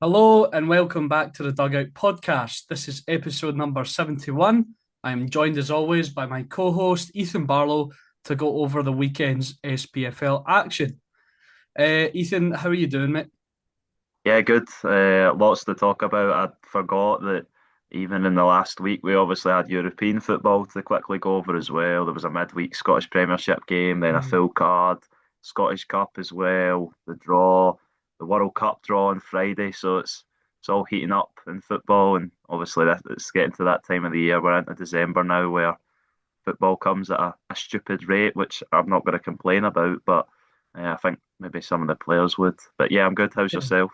Hello and welcome back to the Dugout podcast. This is episode number 71. I am joined as always by my co host Ethan Barlow to go over the weekend's SPFL action. Ethan, how are you doing, mate? Yeah, good. Lots to talk about. I forgot that even in the last week, we obviously had European football to quickly go over as well. There was a midweek Scottish Premiership game, then a full card, Scottish Cup as well, the draw, the World Cup draw on Friday. So it's all heating up in football, and obviously it's getting to that time of the year. We're into December now, where football comes at a stupid rate, which I'm not going to complain about, but I think maybe some of the players would. But yeah, I'm good. How's Yeah. yourself?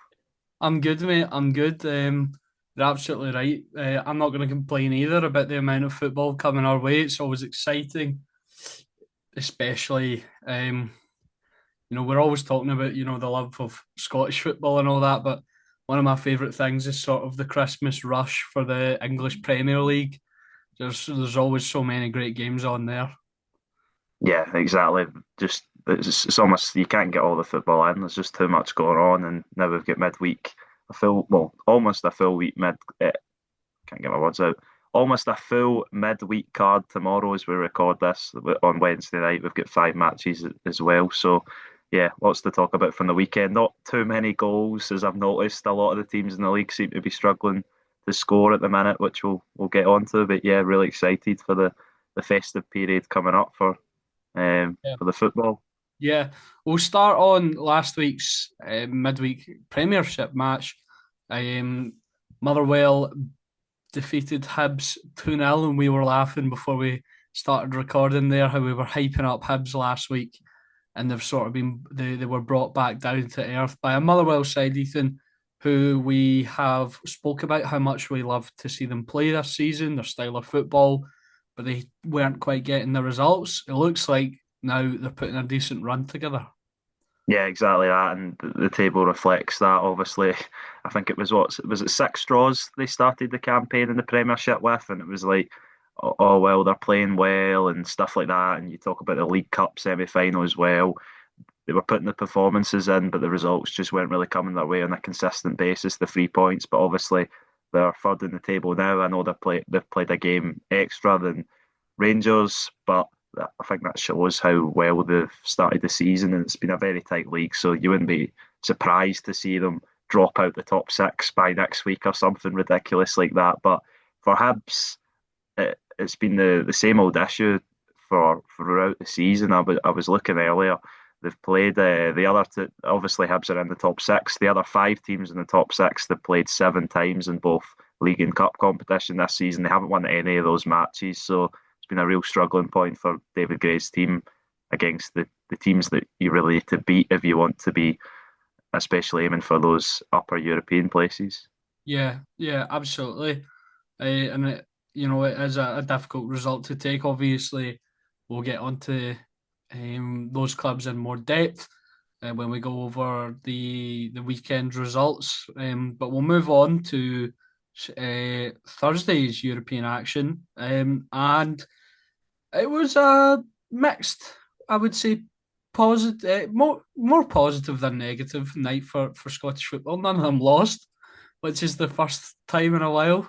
I'm good, mate. I'm good. You're absolutely right. I'm not going to complain either about the amount of football coming our way. It's always exciting, especially we're always talking about, the love of Scottish football and all that, but one of my favourite things is sort of the Christmas rush for the English Premier League. There's always so many great games on there. Yeah, exactly. Just it's almost you can't get all the football in. There's just too much going on, and now we've got midweek, almost a full week mid. Can't get my words out. Almost a full midweek card tomorrow as we record this on Wednesday night. We've got five matches as well. So yeah, lots to talk about from the weekend. Not too many goals, as I've noticed. A lot of the teams in the league seem to be struggling to score at the minute, which we'll get onto. But yeah, really excited for the festive period coming up Yeah. for the football. Yeah, we'll start on last week's midweek Premiership match. Um, Motherwell defeated Hibs 2-0, and we were laughing before we started recording there how we were hyping up Hibs last week, and they've sort of they were brought back down to earth by a Motherwell side, Ethan, who we have spoke about how much we love to see them play this season, their style of football, but they weren't quite getting the results. It looks like now they're putting a decent run together. Yeah, exactly that, and the table reflects that. Obviously, I think it was was it six draws they started the campaign in the Premiership with, and it was like, oh well, they're playing well and stuff like that. And you talk about the League Cup semi-final as well. They were putting the performances in, but the results just weren't really coming their way on a consistent basis. The 3 points, but obviously they're third in the table now. I know they've played a game extra than Rangers, but I think that shows how well they've started the season, and it's been a very tight league. So you wouldn't be surprised to see them drop out the top six by next week or something ridiculous like that. But for Hibs, it's been the same old issue for throughout the season. I was looking earlier. They've played the other two. Obviously, Hibs are in the top six. The other five teams in the top six, they've played seven times in both league and cup competition this season. They haven't won any of those matches, so it's been a real struggling point for David Gray's team against the teams that you really need to beat if you want to be, especially aiming for those upper European places. Yeah, yeah, absolutely. And it is a difficult result to take. Obviously, we'll get onto those clubs in more depth when we go over the weekend results. But we'll move on to Thursday's European action, and it was a mixed, I would say, positive, more positive than negative night for Scottish football. None of them lost, which is the first time in a while.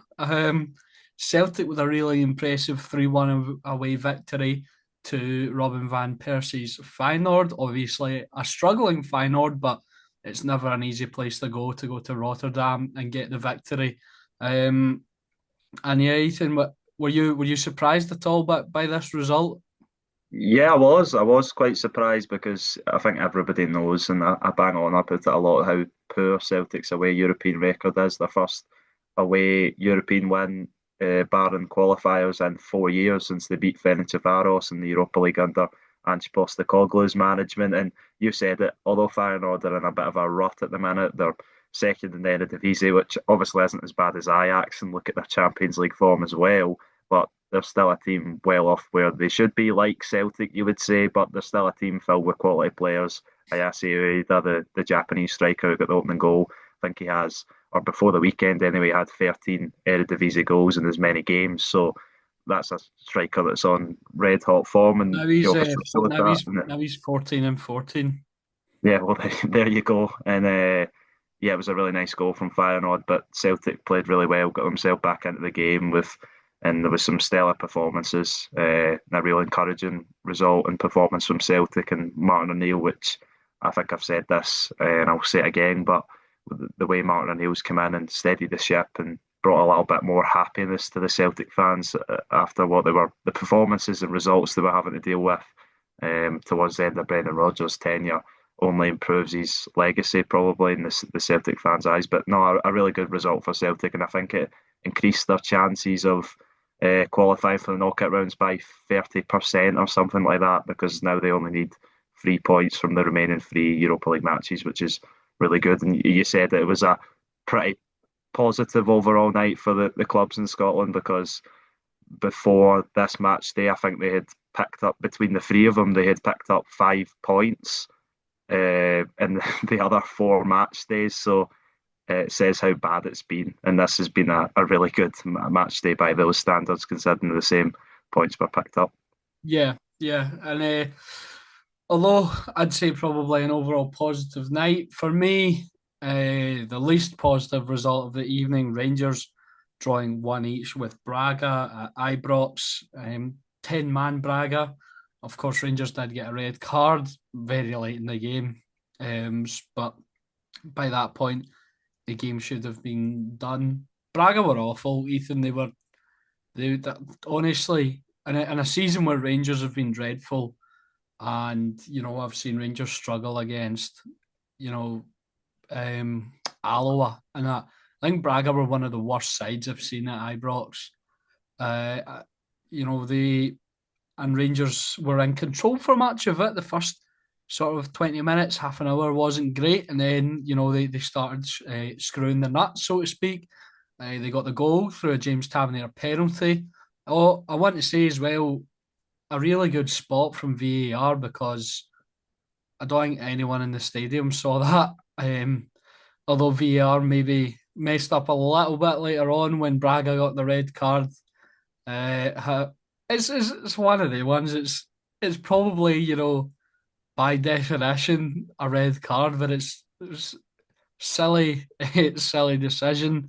Celtic with a really impressive 3-1 away victory to Robin van Persie's Feyenoord. Obviously, a struggling Feyenoord, but it's never an easy place to go to Rotterdam and get the victory. Um, and yeah, Ethan, were you surprised at all by this result? Yeah, I was. I was quite surprised because I think everybody knows, and I bang on about it a lot, how poor Celtic's away European record is. Their first away European win, barring qualifiers, in 4 years since they beat Ferencvaros in the Europa League under Ange Postecoglou's management. And you said it, although Feyenoord are in a bit of a rut at the minute, they're second in the Eredivisie, which obviously isn't as bad as Ajax, and look at their Champions League form as well. But they're still a team well off where they should be, like Celtic, you would say, but they're still a team filled with quality players. Ayase Ueda, the Japanese striker who got the opening goal, I think he has, or before the weekend anyway, had 13 Eredivisie goals in as many games. So that's a striker that's on red hot form, and Now he he's obviously showed that. And now he's 14 and 14. yeah, well, there you go. And yeah, it was a really nice goal from Feyenoord, but Celtic played really well, got themselves back into the game and there was some stellar performances, a real encouraging result and performance from Celtic and Martin O'Neill, which I think I've said this and I'll say it again, but the way Martin O'Neill's come in and steadied the ship and brought a little bit more happiness to the Celtic fans after what they were the performances and results they were having to deal with towards the end of Brendan Rodgers' tenure only improves his legacy probably in the Celtic fans' eyes. But no, a really good result for Celtic, and I think it increased their chances of qualifying for the knockout rounds by 30% or something like that, because now they only need 3 points from the remaining three Europa League matches, which is really good. And you said that it was a pretty positive overall night for the clubs in Scotland because before this match day, I think they had picked up between the three of them, they had picked up 5 points in the other four match days. So it says how bad it's been. And this has been a really good match day by those standards, considering the same points were picked up. Yeah, yeah. And although I'd say probably an overall positive night, for me, the least positive result of the evening, Rangers drawing one each with Braga at Ibrox, 10-man Braga. Of course, Rangers did get a red card very late in the game, but by that point, the game should have been done. Braga were awful, Ethan. They honestly, in a season where Rangers have been dreadful, and I've seen Rangers struggle against you know um, Alloa and that. I think Braga were one of the worst sides I've seen at Ibrox. Uh, they and Rangers were in control for much of it. The first sort of 20 minutes, half an hour wasn't great. And then, they started screwing the nuts, so to speak. They got the goal through a James Tavernier penalty. Oh, I want to say as well, a really good spot from VAR because I don't think anyone in the stadium saw that. Although VAR maybe messed up a little bit later on when Braga got the red card. It's one of the ones. It's probably by definition a red card, but it's silly. It's silly decision.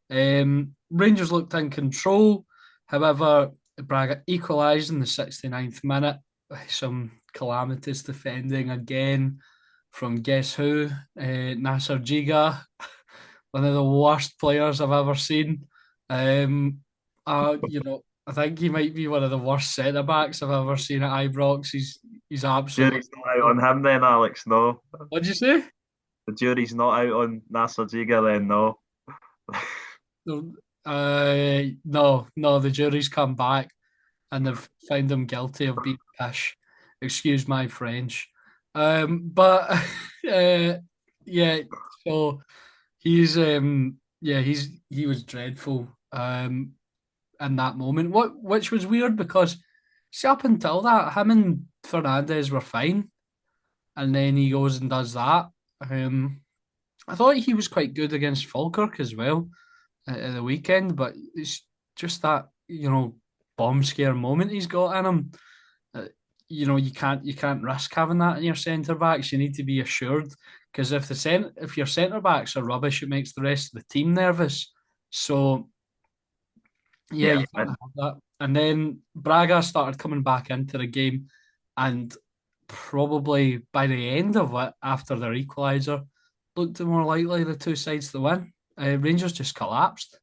Rangers looked in control. However, Braga equalised in the 69th minute. Some calamitous defending again from guess who? Nasser Giga, one of the worst players I've ever seen. I think he might be one of the worst centre backs I've ever seen at Ibrox. He's absolutely Jury's not out awful. on him then, Alex. No, What'd you say? the jury's not out on Nasser Giga then. No. No, no, the jury's come back and they've found him guilty of being pish. Excuse my French. But yeah, so he was dreadful in that moment. Which was weird because see up until that, him and Fernandez were fine, and then he goes and does that. I thought he was quite good against Falkirk as well at the weekend, but it's just that bomb scare moment he's got in him. Uh, you can't risk having that in your centre backs. You need to be assured because if your centre backs are rubbish, it makes the rest of the team nervous. So yeah, Yeah, you can't have that. And then Braga started coming back into the game, and probably by the end of it, after their equaliser, looked more likely the two sides to win. Rangers just collapsed.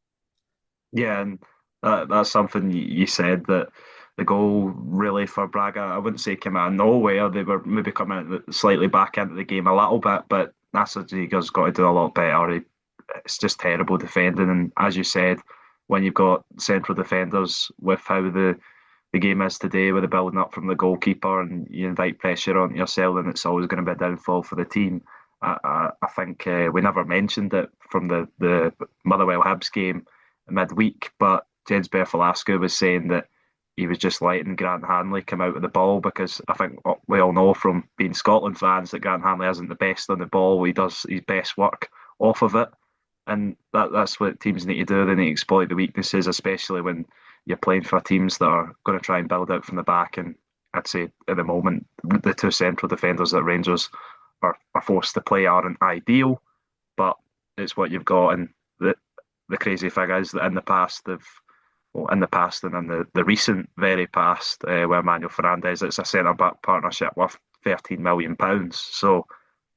yeah, and that's something you said that the goal really for Braga, I wouldn't say came out of nowhere. They were maybe coming slightly back into the game a little bit, but Nasser Giga's got to do a lot better. It's just terrible defending, and as you said, when you've got central defenders with how the game is today, with the building up from the goalkeeper, and you invite pressure on yourself, then it's always going to be a downfall for the team. I think we never mentioned it from the Motherwell Hibs game midweek, but James Berfalasco was saying that he was just letting Grant Hanley come out with the ball because I think we all know from being Scotland fans that Grant Hanley isn't the best on the ball. He does his best work off of it, and that's what teams need to do. They need to exploit the weaknesses, especially when you're playing for teams that are going to try and build out from the back. And I'd say at the moment, the two central defenders that Rangers are forced to play aren't ideal, but it's what you've got. And the crazy thing is that in the past, in the past and in the recent very past, with Emmanuel Fernandez, it's a centre back partnership worth £13 million. So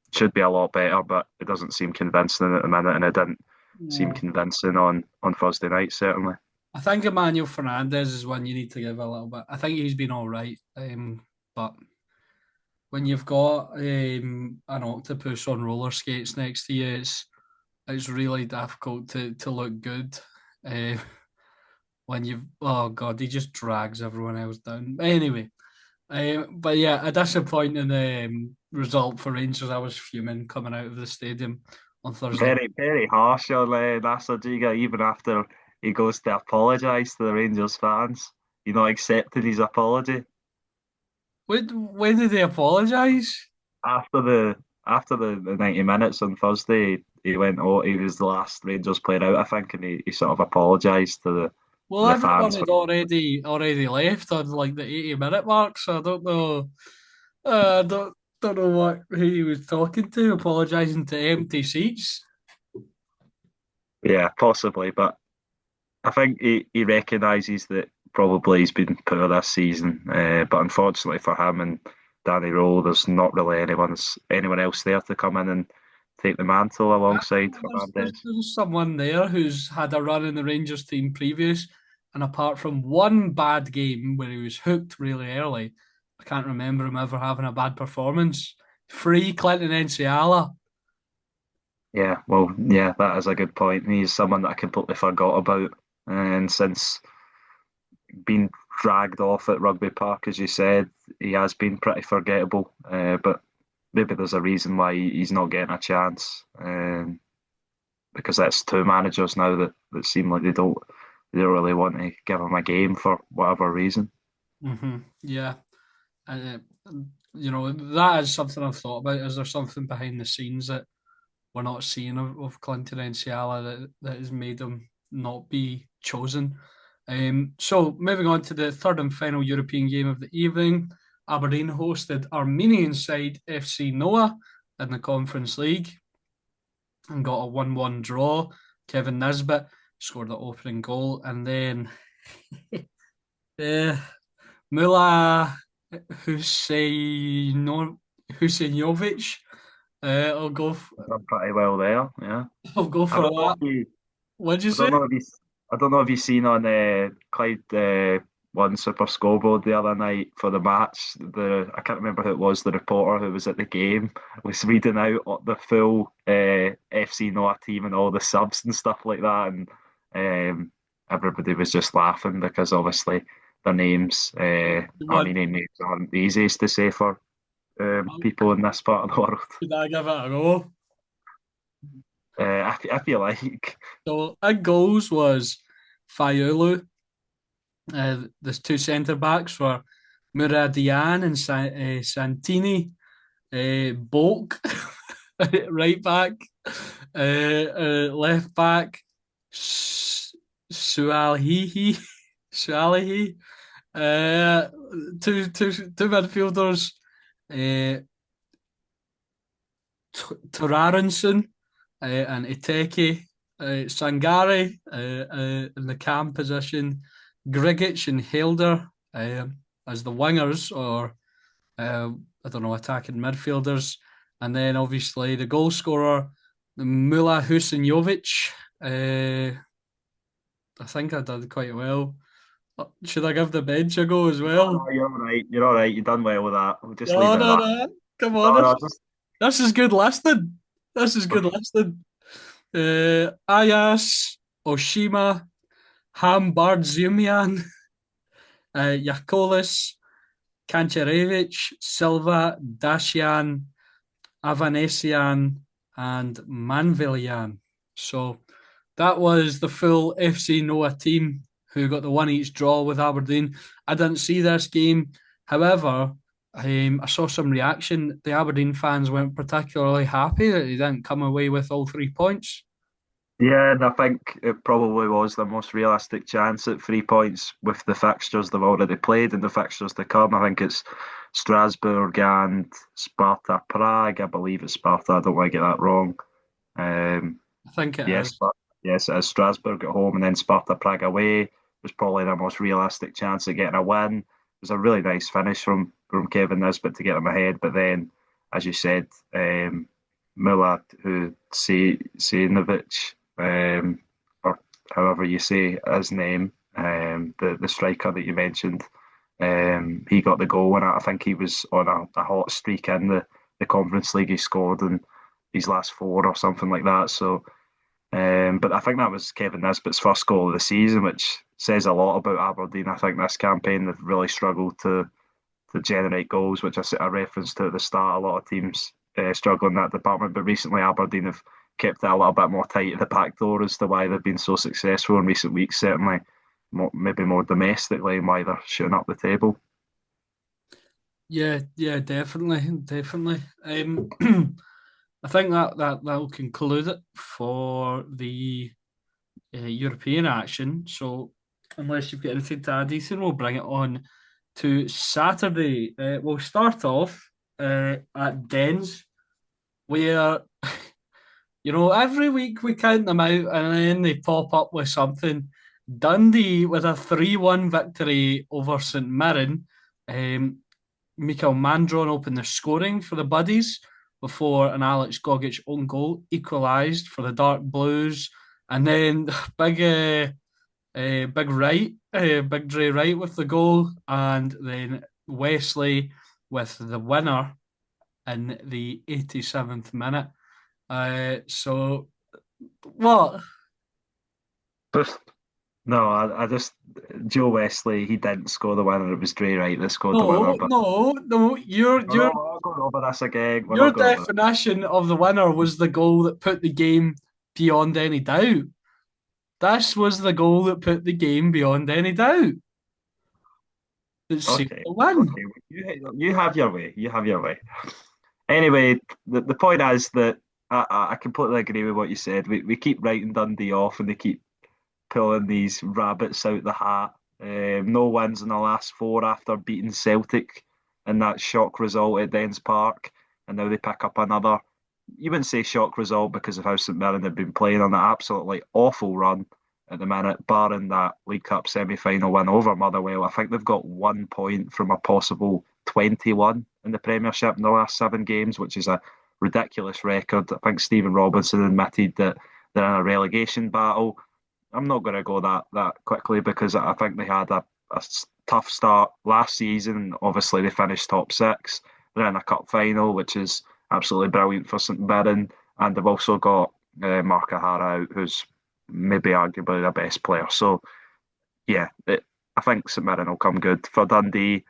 it should be a lot better, but it doesn't seem convincing at the minute, and it didn't seem Yeah. convincing on Thursday night, certainly. I think Emmanuel Fernandez is one you need to give a little bit. I think he's been all right, but when you've got an octopus on roller skates next to you, it's really difficult to look good. Uh, when you've oh god, he just drags everyone else down. Anyway, but yeah, a disappointing result for Rangers. I was fuming coming out of the stadium on Thursday. Very, very harsh on Nasser Giga, even after he goes to apologise to the Rangers fans. You know, accepted his apology When did they apologise? after the 90 minutes on Thursday. He went, oh, he was the last Rangers player out, I think, and he sort of apologised to Well, the everyone fans had for. already left on like the 80-minute mark, so I don't know. I don't know what who he was talking to, apologising to empty seats. Yeah, possibly, but I think he recognises that probably he's been poor this season, but unfortunately for him and Danny Rowe, there's not really anyone else there to come in and take the mantle alongside Fernandez. There's someone there who's had a run in the Rangers team previous, and apart from one bad game where he was hooked really early, I can't remember him ever having a bad performance. Free Clinton Enciala. Yeah, well, yeah, that is a good point. He's someone that I completely forgot about, and since being dragged off at Rugby Park, as you said, he has been pretty forgettable. But maybe there's a reason why he's not getting a chance. Because that's two managers now that seem like they don't really want to give him a game for whatever reason. Yeah, and that is something I've thought about. Is there something behind the scenes that we're not seeing of Clinton Enciala that has made him not be chosen? So moving on to the third and final European game of the evening, Aberdeen hosted Armenian side FC Noah in the Conference League and got a 1-1 draw. Kevin Nisbet scored the opening goal, and then uh, Mula Husseinovic. I'll go. Done pretty well there. Yeah, I'll go I for don't know that. if you, What'd you I say? don't know if you, I don't know if you seen on Clyde one Super Scoreboard the other night for the match. I can't remember who it was. The reporter who was at the game was reading out the full FC Noah team and all the subs and stuff like that, and everybody was just laughing because obviously their names, What? Armenian names, aren't the easiest to say for people in this part of the world. Should I give it a go? I feel like So in goals was Fayulu. The two centre backs were Muradian and Santini. Bulk, right back. Left back, Sualihi. Sualihi. Two midfielders, uh, Tararenson and Iteke. Sangare in the cam position, Grigic and Helder as the wingers, or I don't know, attacking midfielders. And then obviously the goal scorer, Mula Husinovic. I think I did quite well. Should I give the bench a go as no, well? no, you're all right. You're all right. You've done well with that. We'll just leave No, it at no, that. no. Come on, No, this, no, just this is good listening. This is good listening. Ayas, Oshima, Hambardziumian, Yakolis, Kancherevich, Silva, Dashian, Avanesian, and Manvilian. So that was the full FC Noah team who got the one each draw with Aberdeen. I didn't see this game. However, I saw some reaction. The Aberdeen fans weren't particularly happy that they didn't come away with all 3 points. yeah, and I think it probably was the most realistic chance at 3 points with the fixtures they've already played and the fixtures to come. I think it's Strasbourg and Sparta Prague. I believe it's Sparta. I don't want to get that wrong. Um, I think it Yes, is. but yes, it is Strasbourg at home and then Sparta Prague away was probably their most realistic chance of getting a win. It was a really nice finish from Kevin Nisbet to get them ahead, but then, as you said, Mula, who Sejnovic, or however you say his name, the striker that you mentioned, he got the goal, and I think he was on a hot streak in the Conference League. He scored in his last four or something like that. So. But I think that was Kevin Nisbet's first goal of the season, which says a lot about Aberdeen. I think this campaign they've really struggled to generate goals, which I referenced to at the start. A lot of teams struggle in that department, but recently Aberdeen have kept it a little bit more tight at the back door as to why they've been so successful in recent weeks. Certainly, maybe more domestically, and why they're shooting up the table. Yeah, yeah, definitely, definitely. I think that'll conclude it for the European action. So, unless you've got anything to add, Ethan, we'll bring it on to Saturday. We'll start off at Dens, where every week we count them out and then they pop up with something. Dundee with a 3-1 victory over St Mirren. Um, Mikael Mandron opened the scoring for the Buddies before an Alex Gogic own goal equalised for the Dark Blues. And then Big Dre Wright with the goal, and then Wesley with the winner in the 87th minute. So what? Just no, I just Joe Wesley. He didn't score the winner. It was Dre Wright that scored the winner. No, But no, no. we're not going over this again. We're Your not going over it. definition of the winner was the goal that put the game beyond any doubt. This was the goal that put the game beyond any doubt. That sealed Okay, the win. okay. You have your way. You have your way. Anyway, the point is that I completely agree with what you said. We keep writing Dundee off, and they keep pulling these rabbits out the hat. No wins in the last four after beating Celtic in that shock result at Dens Park, and now they pick up another. You wouldn't say shock result because of how St Mirren have been playing on an absolutely awful run at the minute, barring that League Cup semi-final win over Motherwell. I think they've got 1 point from a possible 21 in the Premiership in the last 7 games, which is a ridiculous record. I think Stephen Robinson admitted that they're in a relegation battle. I'm not going to go that quickly because I think they had a tough start last season. Obviously, they finished top six. They're in a cup final, which is absolutely brilliant for St Mirren, and they've also got Mark O'Hara out, who's maybe arguably their best player. So yeah, I think St Mirren will come good for Dundee.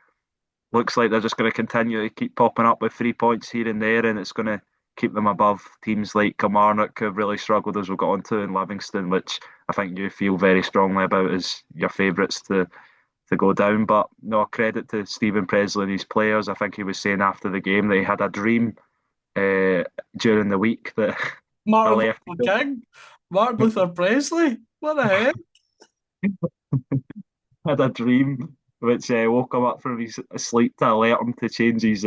Looks like they're just going to continue to keep popping up with 3 points here and there, and it's going to keep them above teams like Kilmarnock, who have really struggled as we've got onto, and Livingston, which I think you feel very strongly about as your favourites to go down. But no, credit to Stephen Presley and his players. I think he was saying after the game that he had a dream uh, during the week that I Martin left. Luther King, Martin Luther Presley. What the heck? Had a dream which woke him up from his sleep to alert him to change his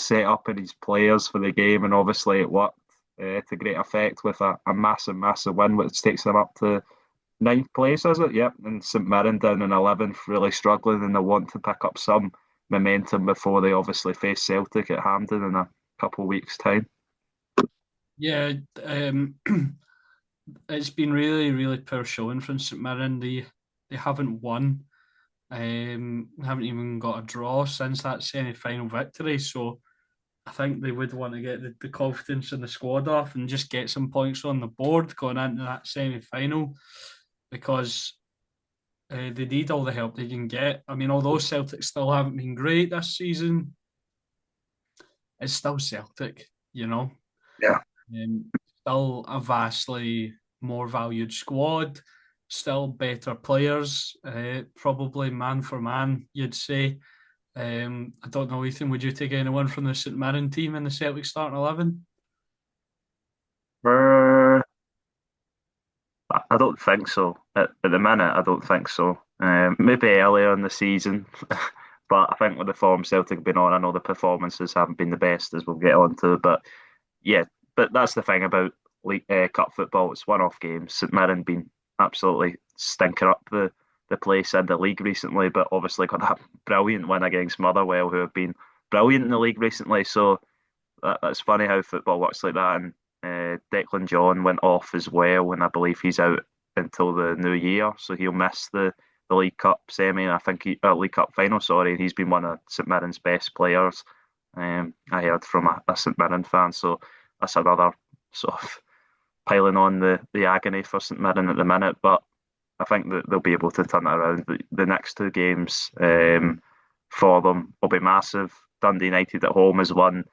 setup and his players for the game, and obviously it worked to great effect with a massive, massive win, which takes them up to ninth place, is it? Yep. And St Mirren down in 11th, really struggling, and they want to pick up some momentum before they obviously face Celtic at Hampden in a couple of weeks' time. Yeah, um, it's been really, really poor showing from St Mirren. They haven't won. Haven't even got a draw since that semi-final victory. So I think they would want to get the confidence in the squad off and just get some points on the board going into that semi-final because they need all the help they can get. I mean, although Celtic still haven't been great this season, it's still Celtic, you know. Yeah. Still a vastly more valued squad, still better players, probably man for man, you'd say. I don't know, Ethan, would you take anyone from the St Mirren team in the Celtic starting 11? Uh, I don't think so. At the minute, I don't think so. Maybe earlier in the season, but I think with the form Celtic have been on, I know the performances haven't been the best as we'll get on to. But yeah, but that's the thing about League Cup football. It's one-off games. St Mirren been absolutely stinking up the place in the league recently, but obviously got that brilliant win against Motherwell, who have been brilliant in the league recently. So that's funny how football works like that. And Declan John went off as well, and I believe he's out until the new year, so he'll miss the League Cup semi. And I think League Cup final. Sorry, and he's been one of St Mirren's best players. I heard from a St Mirren fan, so that's another sort of piling on the agony for St Mirren at the minute. But I think that they'll be able to turn it around. The next two games for them will be massive. Dundee United at home is one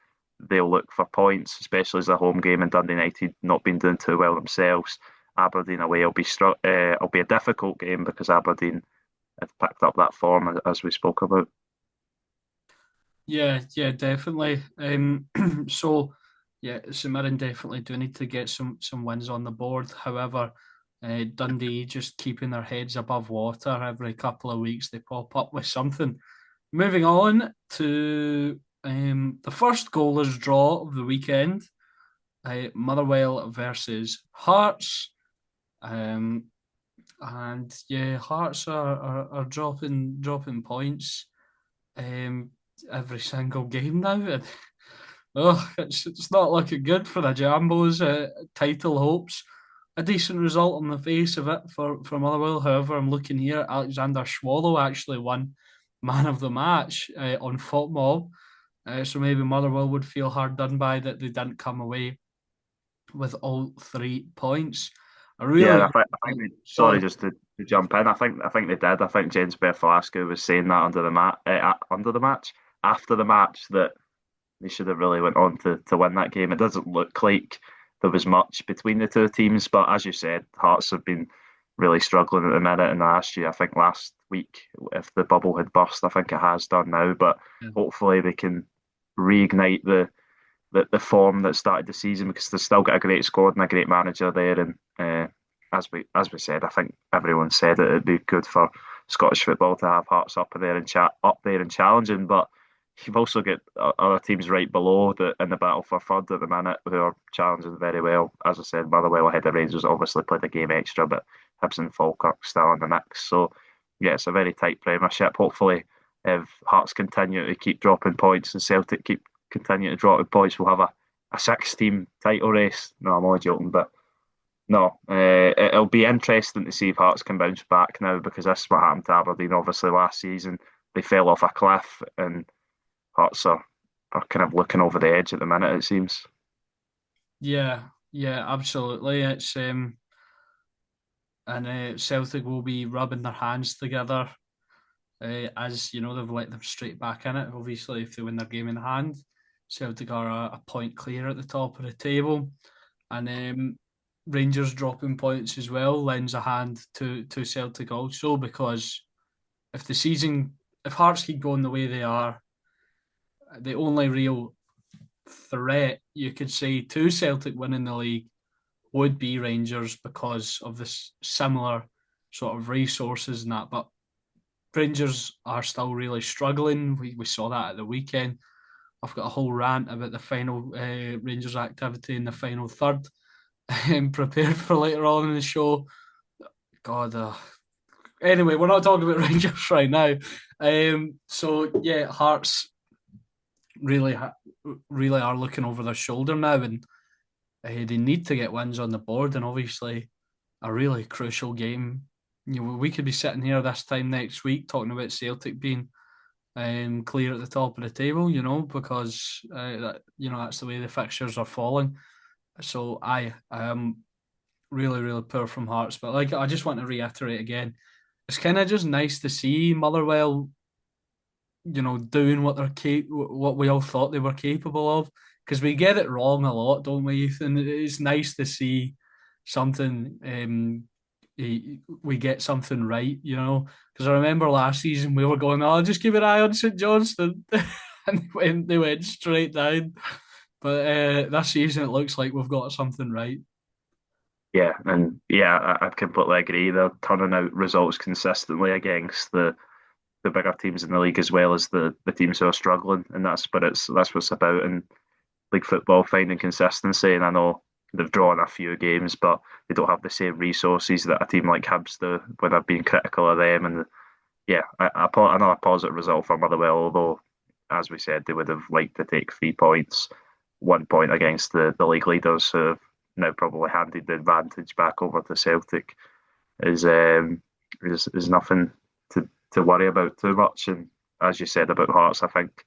they'll look for points, especially as a home game, and Dundee United not been doing too well themselves. Aberdeen away will be a difficult game because Aberdeen have picked up that form as we spoke about. Yeah, yeah, definitely. So yeah, St Mirren definitely do need to get some wins on the board. However, Dundee just keeping their heads above water every couple of weeks, they pop up with something. Moving on to the first goalless draw of the weekend, Motherwell versus Hearts. Um, and yeah, Hearts are dropping points every single game now. And, oh, it's not looking good for the Jambos' title hopes. A decent result on the face of it for Motherwell. However, I'm looking here. Alexander Schwallow actually won man of the match on FOTMob. So maybe Motherwell would feel hard done by that they didn't come away with all 3 points. I Yeah, really, I think sorry. sorry, just to jump in. I think they did. I think James Bertholascu was saying that under the match after the match that they should have really went on to win that game. It doesn't look like there was much between the two teams, but as you said, Hearts have been really struggling at the minute. And last year, I think last week, if the bubble had burst, I think it has done now. But hopefully they can reignite the form that started the season because they've still got a great squad and a great manager there. And as we said, I think everyone said it, it'd be good for Scottish football to have Hearts up there and challenging, but you've also got other teams right below in the battle for third at the minute who are challenging very well. As I said, Motherwell ahead of Rangers obviously played a game extra, but Hibs and Falkirk still in the mix. So yeah, it's a very tight Premiership. Hopefully, if Hearts continue to keep dropping points and Celtic keep continue to drop points, we'll have a six-team title race. No, I'm only joking, but no, it'll be interesting to see if Hearts can bounce back now because this is what happened to Aberdeen. Obviously, last season they fell off a cliff, and Hearts are kind of looking over the edge at the minute. It seems. Yeah, yeah, absolutely. It's and Celtic will be rubbing their hands together as you know they've let them straight back in it. Obviously, if they win their game in hand, Celtic are a point clear at the top of the table, and Rangers dropping points as well lends a hand to Celtic also because if the season if Hearts keep going the way they are, the only real threat you could say to Celtic winning the league would be Rangers because of this similar sort of resources and that. But Rangers are still really struggling. We saw that at the weekend. I've got a whole rant about the final Rangers activity in the final third prepared for later on in the show. God, anyway, we're not talking about Rangers right now. So yeah, Hearts really, really are looking over their shoulder now, and they need to get wins on the board. And obviously, a really crucial game. You know, we could be sitting here this time next week talking about Celtic being clear at the top of the table. You know, because that's the way the fixtures are falling. So I am really, really poor from Hearts. But like, I just want to reiterate again, it's kind of just nice to see Motherwell, doing what we all thought they were capable of. Because we get it wrong a lot, don't we, Ethan? It's nice to see something. We get something right, Because I remember last season we were going, "Oh, just keep an eye on St Johnstone," and they went straight down. But this season it looks like we've got something right. Yeah, and yeah, I completely agree. They're turning out results consistently against the bigger teams in the league as well as the teams who are struggling, and that's what it's about in league football, finding consistency. And I know they've drawn a few games, but they don't have the same resources that a team like Hibs do when I've been critical of them. And yeah, another positive result for Motherwell, although, as we said, they would have liked to take 3 points, 1 point against the league leaders who have now probably handed the advantage back over to Celtic is is nothing to worry about too much. And as you said about Hearts, I think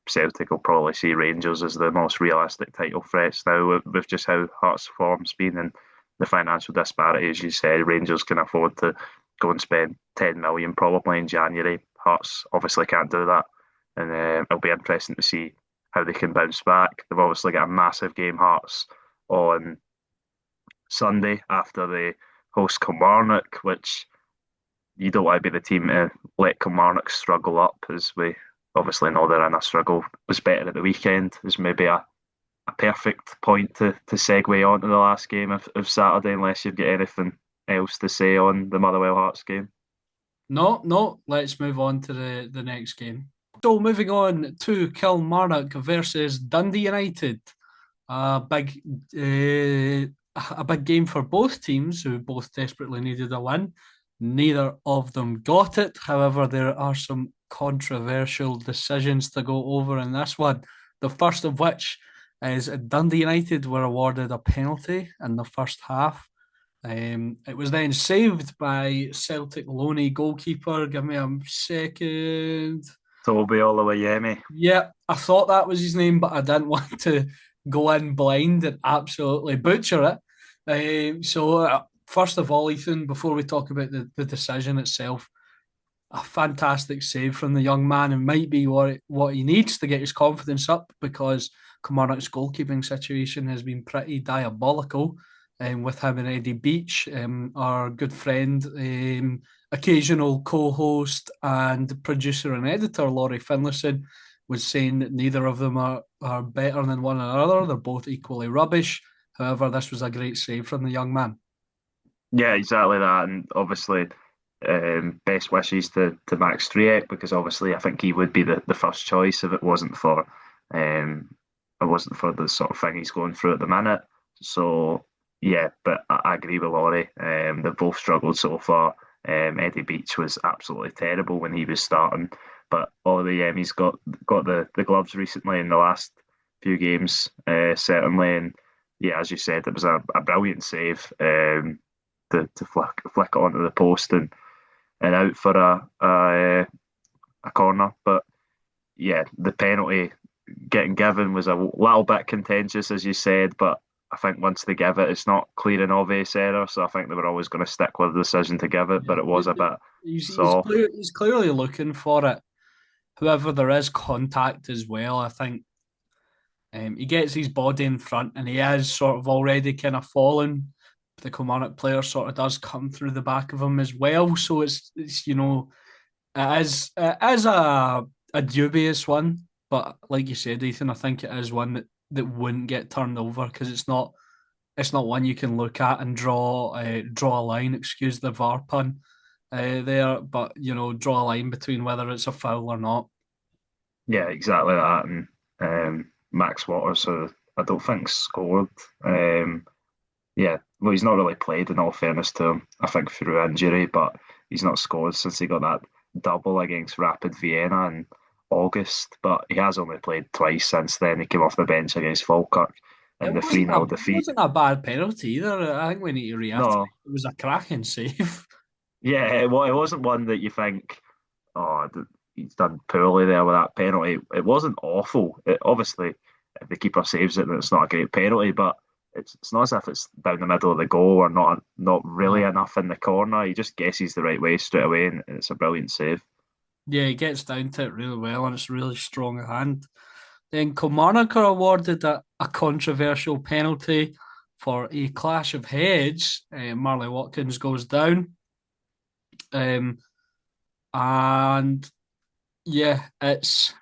Celtic will probably see Rangers as the most realistic title threats now with just how Hearts' form's been and the financial disparity. As you said, Rangers can afford to go and spend 10 million probably in January. Hearts obviously can't do that, and it'll be interesting to see how they can bounce back. They've obviously got a massive game, Hearts, on Sunday after they host Kilmarnock, which you don't want to be the team to let Kilmarnock struggle up, as we obviously know they're in a struggle. It was better at the weekend is maybe a perfect point to segue on to the last game of Saturday, unless you've got anything else to say on the Motherwell Hearts game. No, no, let's move on to the next game. So moving on to Kilmarnock versus Dundee United. A big a big game for both teams who both desperately needed a win. Neither of them got it. However, there are some controversial decisions to go over in this one. The first of which is Dundee United were awarded a penalty in the first half. It was then saved by Celtic loanee goalkeeper. Give me a second. Toby Oluwayemi. Yeah, I thought that was his name, but I didn't want to go in blind and absolutely butcher it. First of all, Ethan, before we talk about the decision itself, a fantastic save from the young man, and might be what he needs to get his confidence up because Kilmarnock's goalkeeping situation has been pretty diabolical. With him and Eddie Beach, our good friend, occasional co-host and producer and editor Laurie Finlayson was saying that neither of them are better than one another. They're both equally rubbish. However, this was a great save from the young man. Yeah, exactly that. And obviously, best wishes to Max Striek, because obviously I think he would be the first choice if um, it wasn't for the sort of thing he's going through at the minute. So yeah, but I agree with Laurie. They've both struggled so far. Eddie Beach was absolutely terrible when he was starting, but he's got the gloves recently in the last few games, certainly. And yeah, as you said, it was a brilliant save. To flick it onto the post and out for a corner. But yeah, the penalty getting given was a little bit contentious, as you said. But I think once they give it, it's not clear and obvious error. So I think they were always going to stick with the decision to give it. Yeah, But it was a bit soft. he's clearly looking for it. However, there is contact as well. I think he gets his body in front and he is sort of already kind of fallen. The Kilmarnock player sort of does come through the back of him as well. So it's it is a dubious one, but like you said, Ethan, I think it is one that wouldn't get turned over because it's not one you can look at and draw a line. Excuse the VAR pun there, but draw a line between whether it's a foul or not. Yeah, exactly that. And Max Waters, who I don't think scored. Yeah, well, he's not really played, in all fairness to him, I think, through injury, but he's not scored since he got that double against Rapid Vienna in August. But he has only played twice since then. He came off the bench against Falkirk in It the 3 wasn't a 0 it defeat. wasn't a bad penalty either. I think we need to reiterate No, it was a cracking save. yeah, well, it wasn't one that you think, oh, he's done poorly there with that penalty. It wasn't awful. Obviously, if the keeper saves it, then it's not a great penalty, but it's not as if it's down the middle of the goal or not really No. enough in the corner. He just guesses the right way straight away, and it's a brilliant save. Yeah, he gets down to it really well, and it's really strong hand. Then Kilmarnock are awarded a controversial penalty for a clash of heads. Marley Watkins goes down, um, and yeah, it's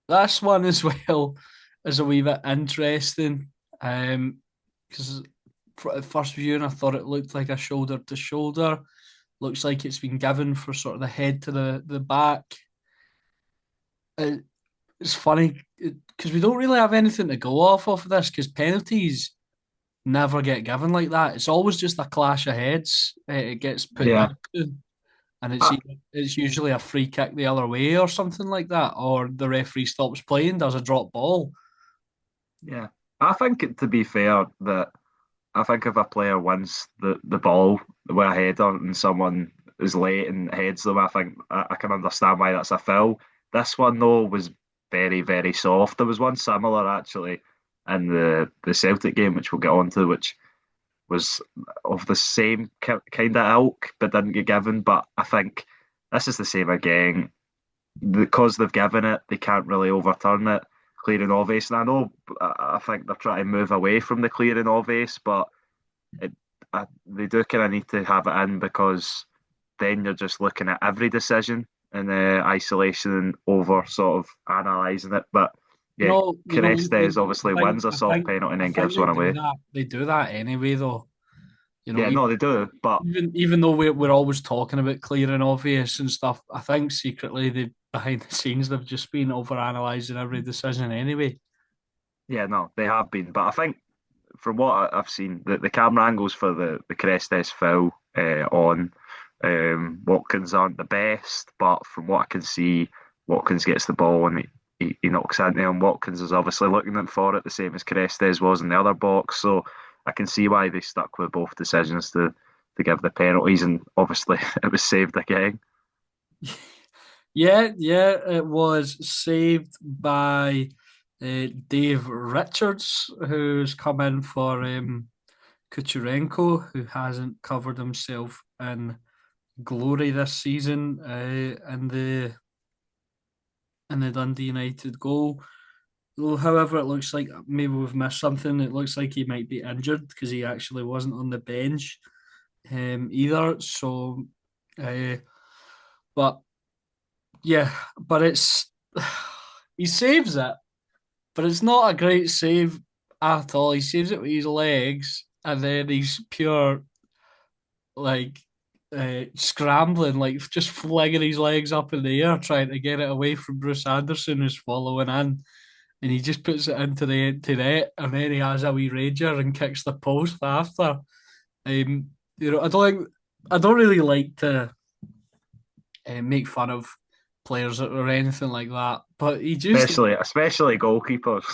this one as well is a wee bit interesting. Because at first viewing, I thought it looked like a shoulder to shoulder. Looks like it's been given for sort of the head to the back. Uh, it's funny because we don't really have anything to go off of this because penalties never get given like that. It's always just a clash of heads. It gets put Yeah. down to, and I, it's usually a free kick the other way or something like that, or the referee stops playing, does a drop ball. yeah. I think to be fair that I think if a player wins the ball with a header and someone is late and heads them, I think I can understand why that's a foul. This one though was very, very soft. There was one similar actually in the Celtic game, which we'll get onto, which was of the same kind of ilk, but didn't get given. But I think this is the same again. Because they've given it, they can't really overturn it. Clear and obvious. And I know, I think they're trying to move away from the clear and obvious, but it, they do kind of need to have it in because then you're just looking at every decision in isolation over sort of analysing it. But yeah, Crestes obviously wins a soft penalty and I then think gives they one do away. that. They do that anyway, though. Yeah, no, they do. But Even though we're always talking about clear and obvious and stuff, I think secretly they behind the scenes they've just been over analysing every decision anyway. yeah, no, they have been. But I think from what I've seen, the camera angles for the Crestes foul on Watkins aren't the best, but from what I can see, Watkins gets the ball and he knocks into him. Watkins is obviously looking for it, the same as Crestes was in the other box. So I can see why they stuck with both decisions to give the penalties, and obviously it was saved again. Yeah, yeah, it was saved by Dave Richards, who's come in for Kucherenko, who hasn't covered himself in glory this season in the Dundee United goal. However, it looks like maybe we've missed something. It looks like he might be injured because he actually wasn't on the bench either. So, uh, but yeah, but it's he saves it, but it's not a great save at all. He saves it with his legs, and then he's pure like scrambling, like just flinging his legs up in the air, trying to get it away from Bruce Anderson, who's following in, and he just puts it into the empty net, and then he has a wee rager and kicks the post after. I don't really like to make fun of players or anything like that, but Especially goalkeepers.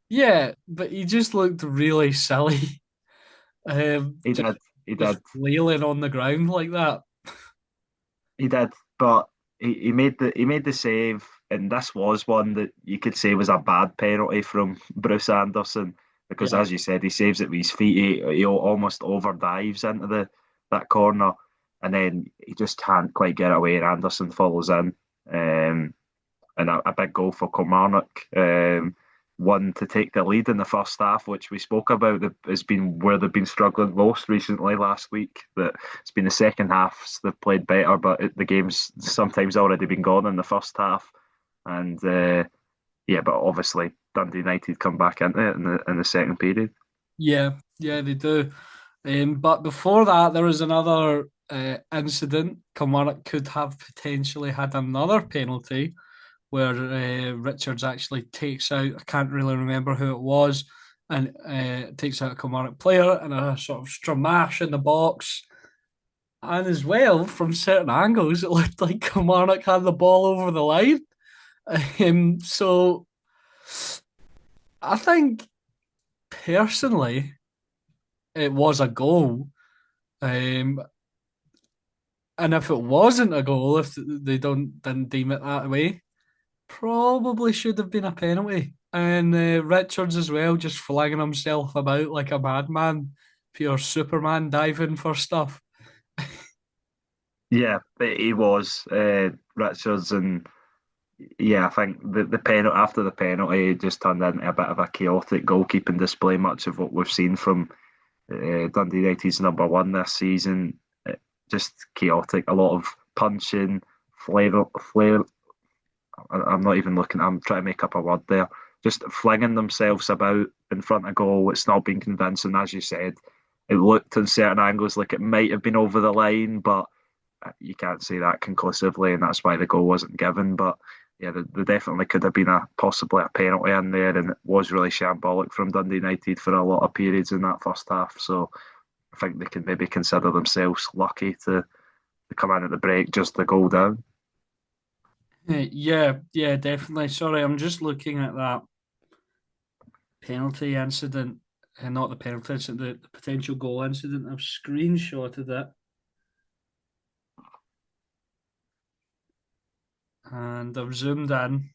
yeah, but he just looked really silly, He did, he just did. flailing on the ground like that. He did, but he made the save, and this was one that you could say was a bad penalty from Bruce Anderson because, Yeah, as you said, he saves it with his feet. He almost over dives into the that corner, and then he just can't quite get away. And Anderson follows in. And a big goal for Kilmarnock. One to take the lead in the first half, which we spoke about, has been where they've been struggling most recently last week. That it's been the second half they've played better, but the game's sometimes already been gone in the first half. And yeah, but obviously Dundee United come back into it in the second period. yeah, yeah, they do. But before that, there was another incident. Kilmarnock could have potentially had another penalty where Richards actually takes out, I can't really remember who it was, and takes out a Kilmarnock player and a sort of stramash in the box. And as well, from certain angles, it looked like Kilmarnock had the ball over the line. So I think personally, it was a goal. Um, and if it wasn't a goal, if they didn't deem it that way, probably should have been a penalty. And Richards as well, just flinging himself about like a madman, pure Superman diving for stuff. Yeah, but he was Richards, and yeah, I think the penalty after the penalty it just turned into a bit of a chaotic goalkeeping display. Much of what we've seen from Dundee United's number one this season, just chaotic. A lot of punching, flare. I'm not even looking. I'm trying to make up a word there. Just flinging themselves about in front of goal. It's not been convincing, as you said. It looked in certain angles like it might have been over the line, but you can't say that conclusively, and that's why the goal wasn't given. But yeah, there definitely could have been possibly a penalty in there, and it was really shambolic from Dundee United for a lot of periods in that first half. So I think they can maybe consider themselves lucky to come in at the break just to go down. Yeah, yeah, definitely. Sorry, I'm just looking at that penalty incident, and not the penalty incident, the potential goal incident. I've screenshotted it and I've zoomed in.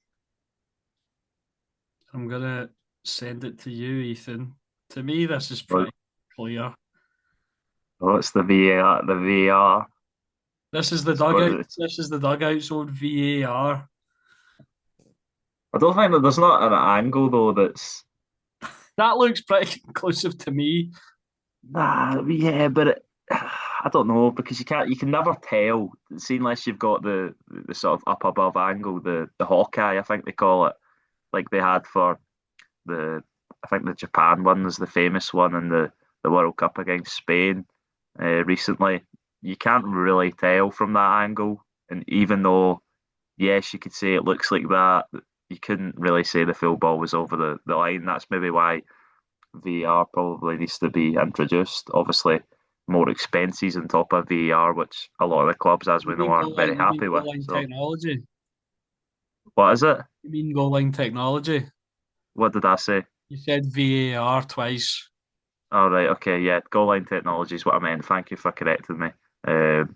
I'm gonna send it to you, Ethan. To me, this is But pretty clear. it's the VAR. The VAR. This is the It's got. dugout. This is the dugout's own VAR. I don't think that there's not an angle though that's. That looks pretty conclusive to me. Nah, yeah, but I don't know because you can never tell. See, unless you've got the sort of up above angle, the Hawkeye, I think they call it, like they had for the I think the Japan one was the famous one in the World Cup against Spain recently. You can't really tell from that angle, and even though yes, you could say it looks like that, you couldn't really say the full ball was over the line. That's maybe why VAR probably needs to be introduced. Obviously, more expenses on top of VAR, which a lot of the clubs, as we know, aren't very You mean happy goal with. line So, technology? what is it? You mean goal line technology? What did I say? You said VAR twice. All right, okay, yeah, goal line technology is what I meant. Thank you for correcting me.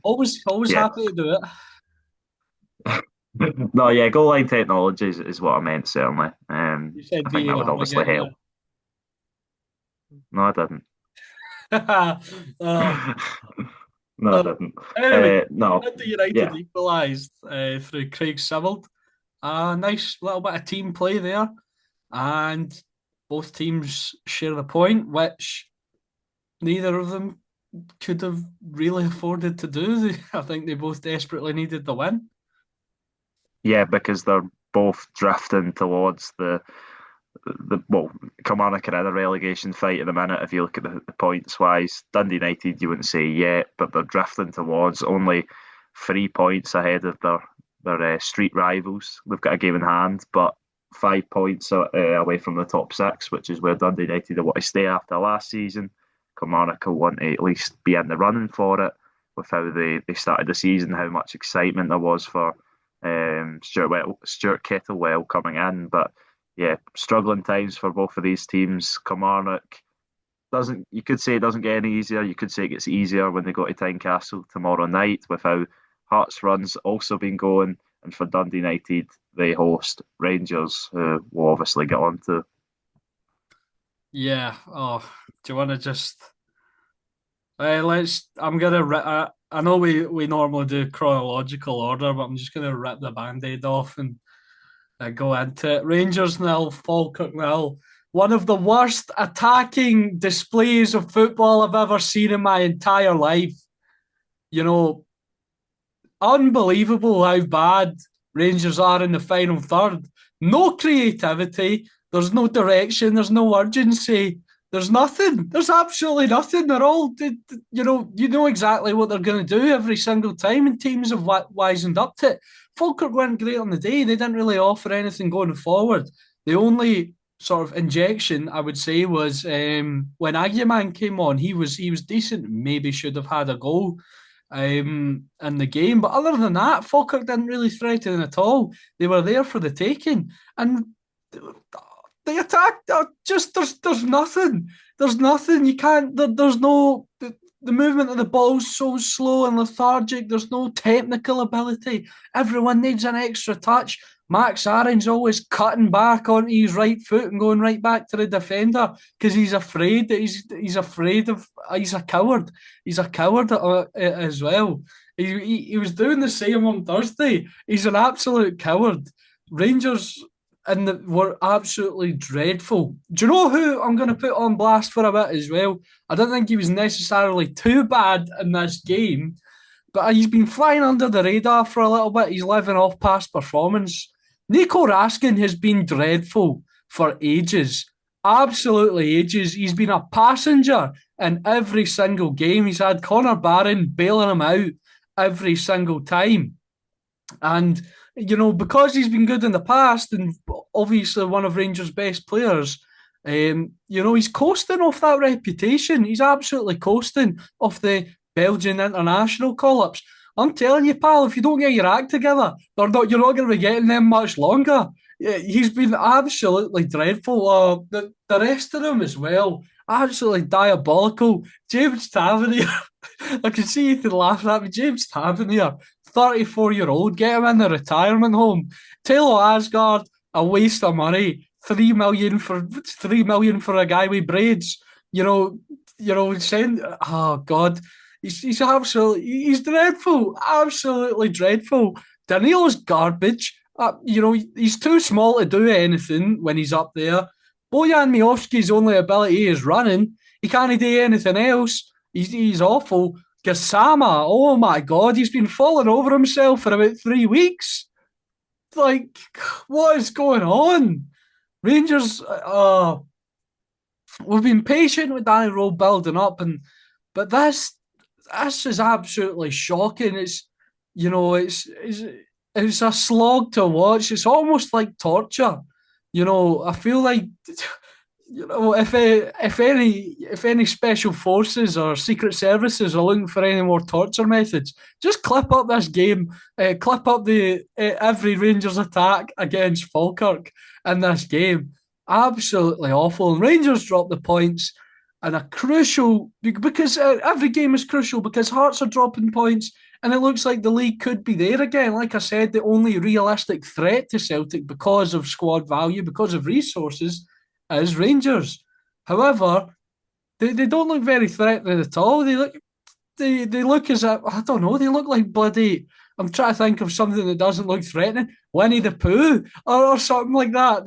Always Yeah, happy to do it. no, yeah, goal line technology is what I meant, certainly. You said I think that would VAR obviously again help. No, I didn't. there. uh, No, I uh, didn't. anyway, No, Dundee United yeah, equalised through Craig Sibbald. A nice little bit of team play there, and both teams share the point, which neither of them could have really afforded to do. I think they both desperately needed the win. yeah, because they're both drifting towards the well, Kilmarnock are in a relegation fight at the minute. If you look at the points wise, Dundee United, you wouldn't say yet, but they're drifting towards only 3 points ahead of their street rivals. They've got a game in hand, but 5 points away from the top six, which is where Dundee United want to stay after last season. Kilmarnock will want to at least be in the running for it with how they started the season, how much excitement there was for Stuart Kettlewell coming in, but yeah, struggling times for both of these teams. Kilmarnock doesn't you could say it doesn't get any easier. You could say it gets easier when they go to Tynecastle tomorrow night with how Hearts runs also been going. And for Dundee United, they host Rangers, who we'll obviously get on to. Yeah. Oh, do you want to just let's? I'm gonna. I know we normally do chronological order, but I'm just gonna rip the band-aid off and go into it. Rangers nil, Falkirk nil. One of the worst attacking displays of football I've ever seen in my entire life. You know, unbelievable how bad Rangers are in the final third. No creativity. There's no direction. There's no urgency. There's nothing. There's absolutely nothing. They're all, you know exactly what they're going to do every single time, and teams have wisened up to it. Falkirk went great on the day. They didn't really offer anything going forward. The only sort of injection I would say was when Aguiman came on. He was decent. Maybe should have had a goal in the game. But other than that, Falkirk didn't really threaten at all. They were there for the taking, and the attack just there's nothing. There's nothing. You can't. There's no. The movement of the ball's so slow and lethargic. There's no technical ability. Everyone needs an extra touch. Max Aaron's always cutting back onto his right foot and going right back to the defender because he's afraid that he's afraid of he's a coward. He's a coward as well. He was doing the same on Thursday. He's an absolute coward. Rangers were absolutely dreadful. Do you know who I'm going to put on blast for a bit as well? I don't think he was necessarily too bad in this game, but he's been flying under the radar for a little bit. He's living off past performance. Nico Raskin has been dreadful for ages. Absolutely ages. He's been a passenger in every single game. He's had Connor Barron bailing him out every single time. And because he's been good in the past and obviously one of Rangers' best players, he's coasting off that reputation. He's absolutely coasting off the Belgian international call-ups. I'm telling you, pal, if you don't get your act together, you're not going to be getting them much longer. Yeah, he's been absolutely dreadful. The rest of them as well, absolutely diabolical. James Tavernier, I can see Ethan laughing at me. James Tavernier, 34-year-old, get him in the retirement home. Taylor Asgard, a waste of money. 3 million for a guy with braids. You know, send. Oh God, he's absolutely he's dreadful, absolutely dreadful. Danilo's garbage. He's too small to do anything when he's up there. Bojan Miovski's only ability is running. He can't do anything else. He's awful. Gassama, oh my God, he's been falling over himself for about 3 weeks. Like, what is going on? Rangers, we've been patient with Danny Rowe building up, but this is absolutely shocking. It's a slog to watch. It's almost like torture. I feel like if any special forces or secret services are looking for any more torture methods, just clip up this game, clip up the every Rangers attack against Falkirk in this game. Absolutely awful. And Rangers drop the points, and a crucial because every game is crucial because Hearts are dropping points. And it looks like the league could be there again. Like I said, the only realistic threat to Celtic because of squad value, because of resources, is Rangers. However, they don't look very threatening at all. They look as if, I don't know, they look like bloody. I'm trying to think of something that doesn't look threatening. Winnie the Pooh or something like that.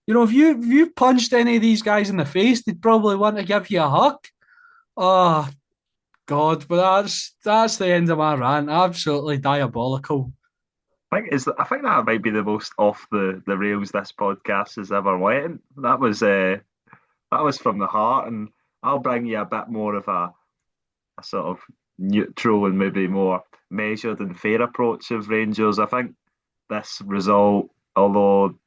If you punched any of these guys in the face, they'd probably want to give you a hug. Oh God, but that's the end of my rant. Absolutely diabolical. I think that might be the most off the rails this podcast has ever went. That was from the heart, and I'll bring you a bit more of a sort of neutral and maybe more measured and fair approach of Rangers. I think this result, although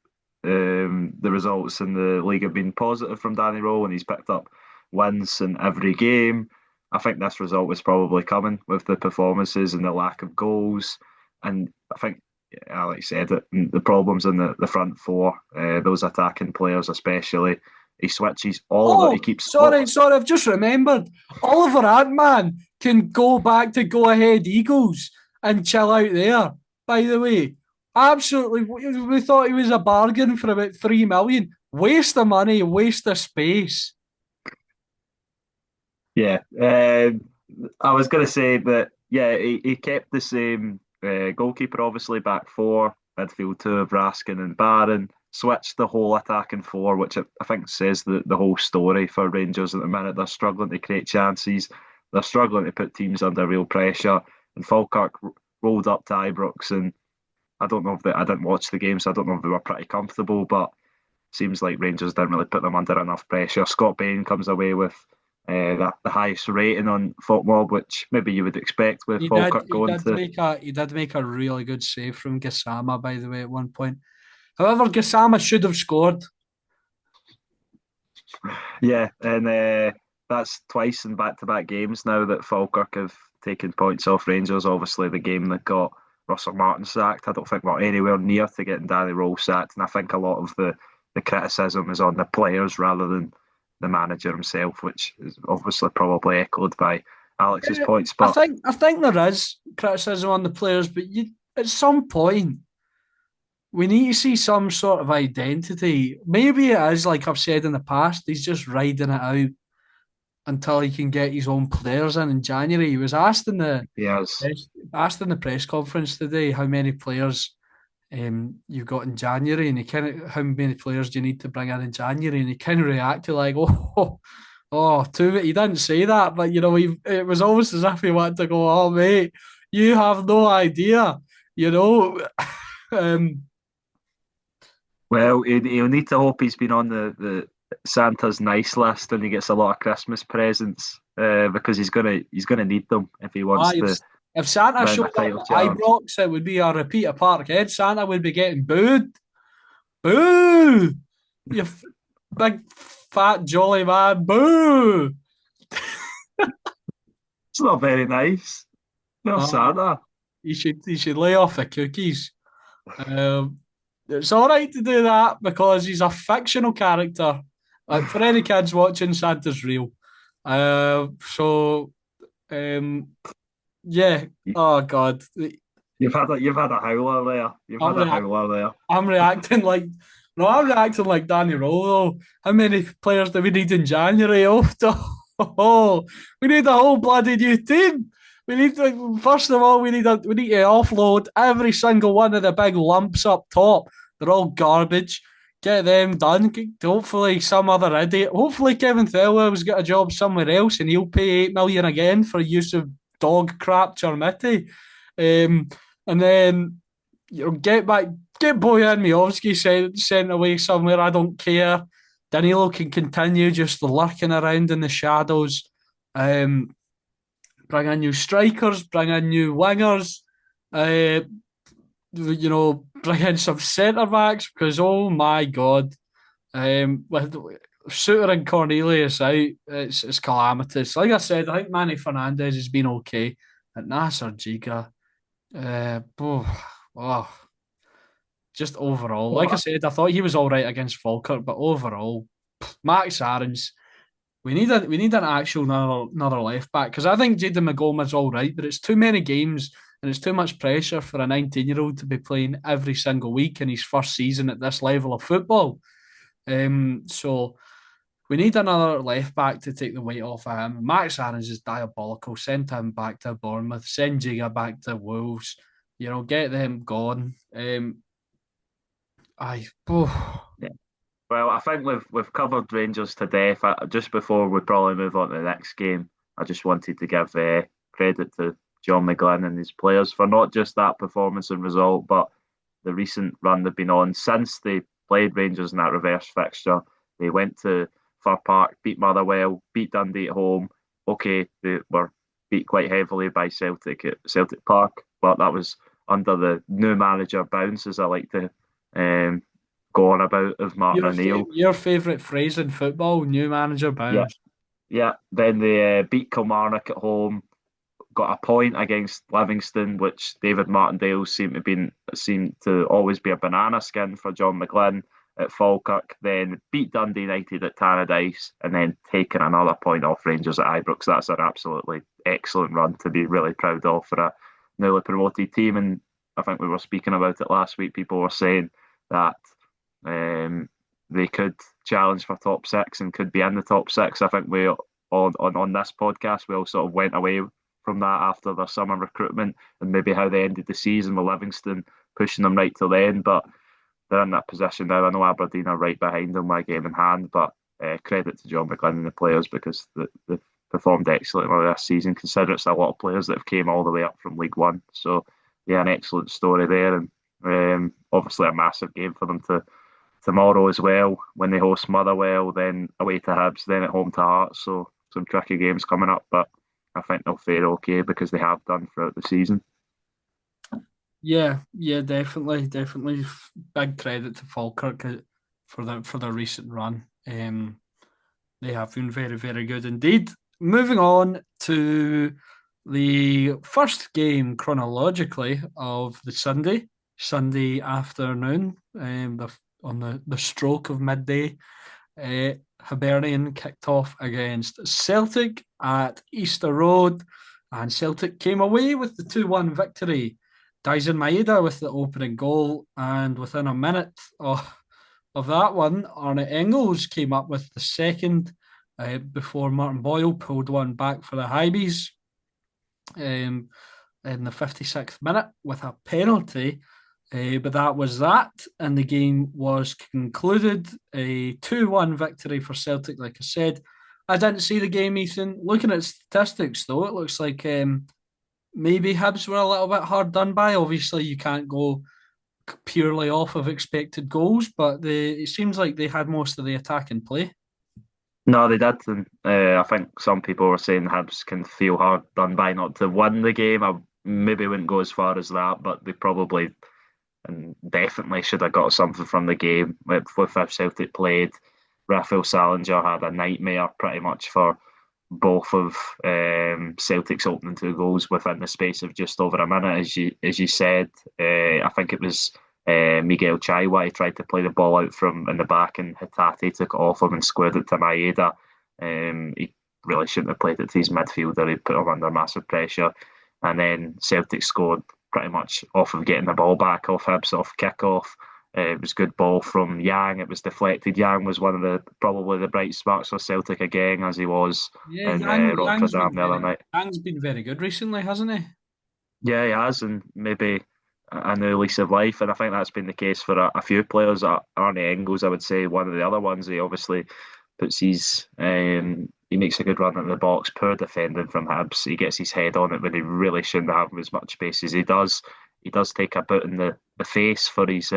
the results in the league have been positive from Danny Rowe and he's picked up wins in every game, I think this result was probably coming with the performances and the lack of goals. And I think Alex said it, the problems in the front four, those attacking players especially. He switches all of it. He Oh, keeps sorry, I've just remembered. Oliver Antman can go back to Go Ahead Eagles and chill out there, by the way. Absolutely. We thought he was a bargain for about 3 million. Waste of money, waste of space. Yeah, I was going to say that. Yeah, he kept the same goalkeeper, obviously back four, midfield two of Raskin and Barron. Switched the whole attacking four, which I think says the whole story for Rangers at the minute. They're struggling to create chances. They're struggling to put teams under real pressure. And Falkirk rolled up to Ibrox, and I don't know if I didn't watch the game, so I don't know if they were pretty comfortable, but seems like Rangers didn't really put them under enough pressure. Scott Bain comes away with the highest rating on FotMob, which maybe you would expect with He did. Falkirk He going did to. make a really good save from Gassama, by the way, at one point. However, Gassama should have scored. Yeah, and that's twice in back-to-back games now that Falkirk have taken points off Rangers. Obviously, the game that got Russell Martin sacked, I don't think we're anywhere near to getting Danny Rowe sacked, and I think a lot of the criticism is on the players rather than the manager himself, which is obviously probably echoed by Alex's points. I But think I think there is criticism on the players, but at some point we need to see some sort of identity. Maybe it is like I've said in the past. He's just riding it out until he can get his own players in January. He was yes, asked in the press conference today how many players you got in January, and he kind of how many players do you need to bring in January, and he kind of reacted like, too. He didn't say that, but it was almost as if he wanted to go, oh mate, you have no idea, you know. um, well, he'll need to hope he's been on the Santa's nice list and he gets a lot of Christmas presents because he's gonna need them if he wants you've to. If Santa round showed a up title at challenge. Ibrox, it would be a repeat of Parkhead. Santa would be getting booed. Boo! You big fat jolly man. Boo! It's not very nice. No Uh, Santa. you should lay off the cookies. Um, it's all right to do that because he's a fictional character. For any kids watching, Santa's real. So yeah. Oh God, You've had a howler there. You've I'm had a react- howler there. I'm reacting like no, I'm reacting like Danny Rolo. How many players do we need in January? Oh, we need a whole bloody new team. We need first of all, we need to offload every single one of the big lumps up top. They're all garbage. Get them done. Hopefully, some other idiot. Hopefully, Kevin Thelwell's got a job somewhere else, and he'll pay 8 million again for use of dog crap Charmity. And then get Boyan Miovski sent away somewhere. I don't care. Danilo can continue just lurking around in the shadows. Um, bring in new strikers, bring in new wingers. Uh, bring in some centre backs because oh my god, with Suter and Cornelius out, it's calamitous. Like I said, I think Manny Fernandez has been okay. At Nasser Giga, oh, just overall, like I What? said, I thought he was all right against Falkirk, but overall, Max Aarons, we need an actual another left back because I think Jaden McGoma's all right, but it's too many games and it's too much pressure for a 19-year-old to be playing every single week in his first season at this level of football. So we need another left back to take the weight off of him. Max Aarons is diabolical. Send him back to Bournemouth. Send Jiga back to Wolves. Get them gone. I Yeah. Well, I think we've covered Rangers to death. Just before we probably move on to the next game, I just wanted to give credit to John McGlynn and his players for not just that performance and result, but the recent run they've been on since they played Rangers in that reverse fixture. They went to Fir Park, beat Motherwell, beat Dundee at home. Okay, they were beat quite heavily by Celtic at Celtic Park, but that was under the new manager bounce, as I like to um, go on about, of Martin O'Neill. your favourite phrase in football, new manager Yeah, bounce. yeah. Then they beat Kilmarnock at home, got a point against Livingston, which David Martindale seemed to always be a banana skin for John McGlynn at Falkirk. Then beat Dundee United at Tannadice, and then taken another point off Rangers at Ibrox. That's an absolutely excellent run to be really proud of for a newly promoted team. And I think we were speaking about it last week. People were saying that um, they could challenge for top six and could be in the top six. I think we on this podcast we all sort of went away from that after their summer recruitment and maybe how they ended the season with Livingston pushing them right till the end. But they're in that position now. I know Aberdeen are right behind them by game in hand, but credit to John McGlynn and the players because they've performed excellently this season, considering it's a lot of players that have came all the way up from League One. So yeah, an excellent story there, and obviously a massive game for them to tomorrow as well when they host Motherwell, then away to Hibs, then at home to Hearts. So some tricky games coming up, but I think they'll fare okay because they have done throughout the season. Yeah, definitely. Big credit to Falkirk for their recent run. They have been very, very good indeed. Moving on to the first game chronologically of the Sunday afternoon, on the stroke of midday. Hibernian kicked off against Celtic at Easter Road, and Celtic came away with the 2-1 victory. Dyson Maeda with the opening goal, and within a minute of that one, Arne Engels came up with the second before Martin Boyle pulled one back for the Hibees in the 56th minute with a penalty. But that was that, and the game was concluded. A 2-1 victory for Celtic, like I said. I didn't see the game, Ethan. Looking at statistics, though, it looks like maybe Hibs were a little bit hard done by. Obviously, you can't go purely off of expected goals, but it seems like they had most of the attack in play. No, they did, and I think some people were saying Hibs can feel hard done by not to win the game. maybe wouldn't go as far as that, but they probably and definitely should have got something from the game with how Celtic played. Raphael Salinger had a nightmare pretty much for both of Celtic's opening two goals within the space of just over a minute, as you said. I think it was Miguel Chaiwa. He tried to play the ball out from in the back, and Hatate took it off him and squared it to Maeda. He really shouldn't have played it to his midfielder. He put him under massive pressure, and then Celtic scored pretty much off of getting the ball back off Hibs off kickoff. It was good ball from Yang. It was deflected. Yang was one of the probably the bright sparks for Celtic again, as he was Yeah, in Rotterdam the other night. Yang's been very good recently, hasn't he? Yeah, he has, and maybe a new lease of life. And I think that's been the case for a few players. Arnie Engels, I would say, one of the other ones. He obviously puts his he makes a good run at the box. Poor defending from Hibs. He gets his head on it when he really shouldn't have as much space as he does. He does take a boot in the face for his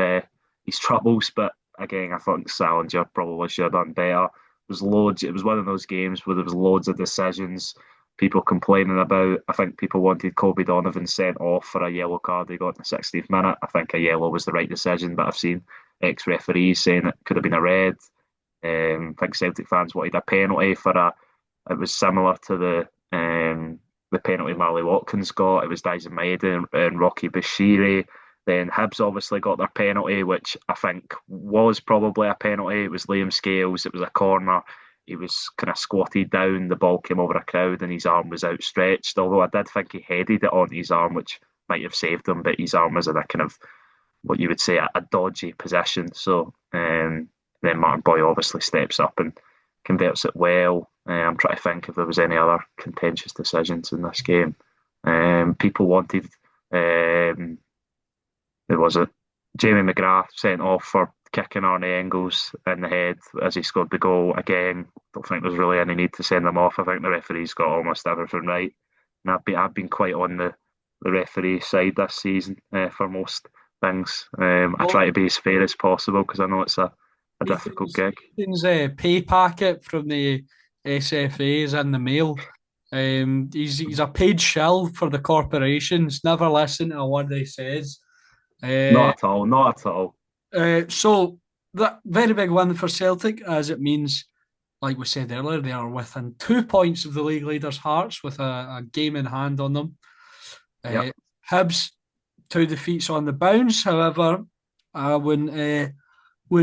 troubles, but again, I think Salinger probably should have done better. There was loads. It was one of those games where there was loads of decisions people complaining about. I think people wanted Kobe Donovan sent off for a yellow card he got in the 60th minute. I think a yellow was the right decision, but I've seen ex-referees saying it could have been a red. I think Celtic fans wanted a penalty for a. It was similar to the penalty Marley Watkins got. It was Dyson Maeda and Rocky Bashiri. Then Hibs obviously got their penalty, which I think was probably a penalty. It was Liam Scales. It was a corner. He was kind of squatted down. The ball came over a crowd, and his arm was outstretched. Although I did think he headed it onto his arm, which might have saved him. But his arm was in a kind of what you would say a dodgy position. So then Martin Boy obviously steps up and converts it well. I'm trying to think if there was any other contentious decisions in this game. People wanted who was it? Jamie McGrath sent off for kicking Arnie Engels in the head as he scored the goal. Again, don't think there's really any need to send them off. I think the referee's got almost everything right. And I've been quite on the referee side this season for most things. I try Well, to be as fair as possible because I know it's a difficult Ethan's, gig. Ethan's pay packet from the SFA is in the mail. He's a paid shell for the corporations. Never listen to a word he says. Uh, Not at all, not at all. so that very big win for Celtic, as it means, like we said earlier, they are within 2 points of the league leaders' hearts with a game in hand on them. Yep. Uh, Hibs 2 defeats on the bounce. However, I wouldn't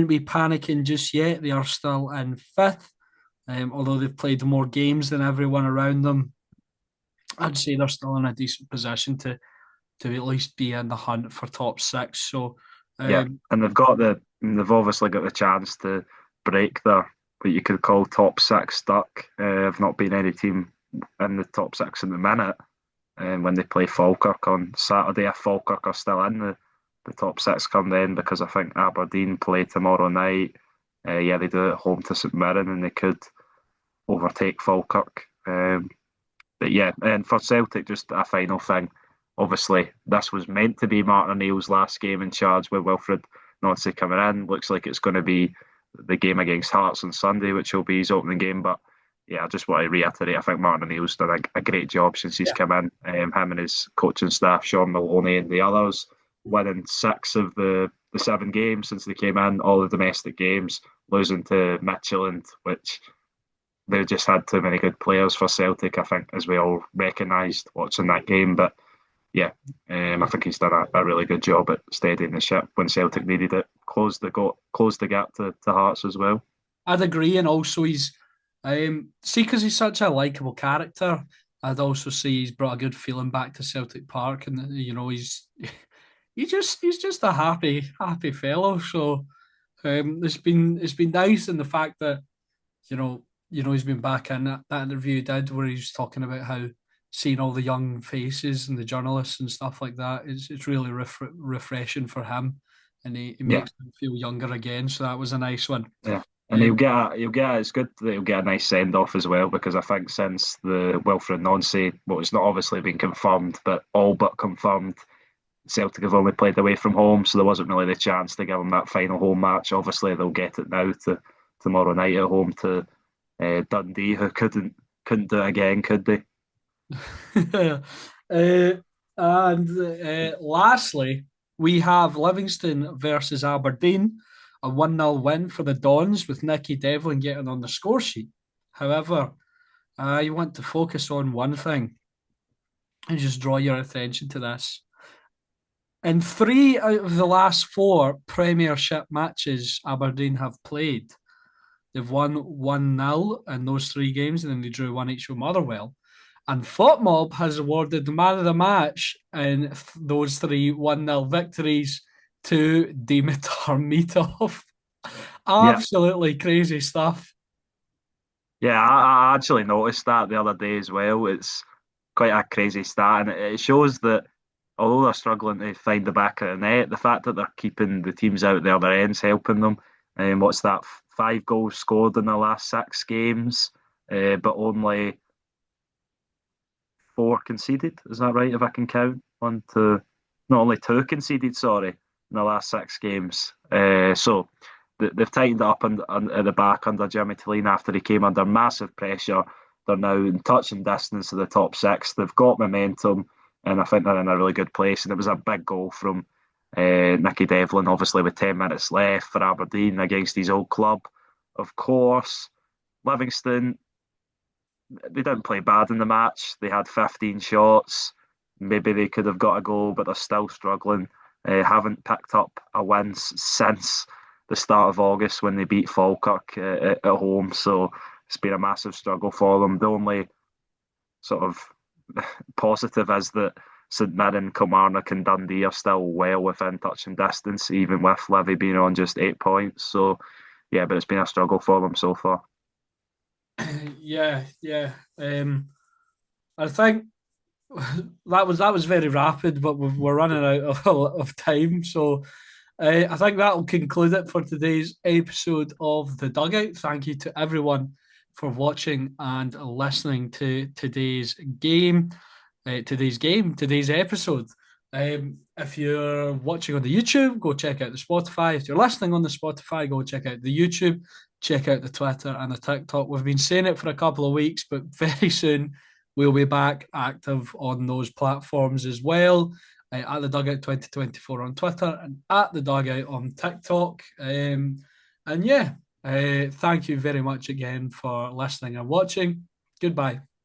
be panicking just yet. They are still in fifth, although they've played more games than everyone around them. I'd say they're still in a decent position to at least be in the hunt for top six. So, Yeah, um, and they've obviously got the chance to break their what you could call top six stuck. Have not been any team in the top six in the minute. And when they play Falkirk on Saturday, if Falkirk are still in the top six come then, because I think Aberdeen play tomorrow night. Yeah, they do it at home to St Mirren, and they could overtake Falkirk. But yeah, and for Celtic, just a final thing. Obviously, this was meant to be Martin O'Neill's last game in charge with Wilfred Nancy coming in. Looks like it's going to be the game against Hearts on Sunday, which will be his opening game. But yeah, I just want to reiterate, I think Martin O'Neill's done a great job since he's yeah, come in. Him and his coaching staff, Sean Maloney and the others, winning six of the 7 games since they came in, all the domestic games, losing to Midtjylland, which they just had too many good players for Celtic, I think, as we all recognised watching that game. But yeah, I think he's done a really good job at steadying the ship when Celtic needed it. Closed the gap to Hearts as well. I'd agree. And also, see, because he's such a likable character, I'd also say he's brought a good feeling back to Celtic Park. And, he's just a happy fellow. So, it's been nice in the fact that he's been back in that interview he did where he was talking about how seeing all the young faces and the journalists and stuff like that it's really refreshing for him, and he Yeah, makes him feel younger again. So that was a nice one. yeah. And Um, it's good that he'll get a nice send off as well because I think since the Wilfred Nancy, well, it's not obviously been confirmed, but all but confirmed, Celtic have only played away from home, so there wasn't really the chance to give them that final home match. Obviously, they'll get it now to tomorrow night at home to Dundee, who couldn't do it again, could they? uh, And lastly, we have Livingston versus Aberdeen, a 1-0 win for the Dons with Nicky Devlin getting on the score sheet. However, I want to focus on one thing and just draw your attention to this. In three out of the last four Premiership matches Aberdeen have played, they've won 1-0 in those three games, and then they drew one each with Motherwell. And FotMob has awarded the man of the match in those three 1-0 victories to Dimitar Mitov. Yeah, Absolutely crazy stuff. yeah, I actually noticed that the other day as well. It's quite a crazy stat, and it shows that although they're struggling to find the back of the net, the fact that they're keeping the teams out the other ends helping them. And what's that? 5 goals scored in the last 6 games, but only 4 conceded. Is that right? If I can count one, two, not only 2 conceded. Sorry, in the last 6 games. So they've tightened up at the back under Jimmy Tilleen after he came under massive pressure. They're now in touching distance of the top six. They've got momentum, and I think they're in a really good place. And it was a big goal from Nicky Devlin, obviously with 10 minutes left for Aberdeen against his old club. Of course, Livingston, they didn't play bad in the match. They had 15 shots. Maybe they could have got a goal, but they're still struggling. Haven't picked up a win since the start of August when they beat Falkirk at home. So it's been a massive struggle for them. The only sort of positive is that St Mirren, Kilmarnock, and Dundee are still well within touching distance, even with Livy being on just 8 points. So yeah, but it's been a struggle for them so far. Yeah, yeah. I think that was very rapid, but we're running out of time. So I think that'll conclude it for today's episode of The Dugout. Thank you to everyone for watching and listening to today's episode. If you're watching on the YouTube, go check out the Spotify. If you're listening on the Spotify, go check out the YouTube, check out the Twitter and the TikTok. We've been saying it for a couple of weeks, but very soon we'll be back active on those platforms as well. At the Dugout 2024 on Twitter and at the Dugout on TikTok. And yeah, thank you very much again for listening and watching. Goodbye.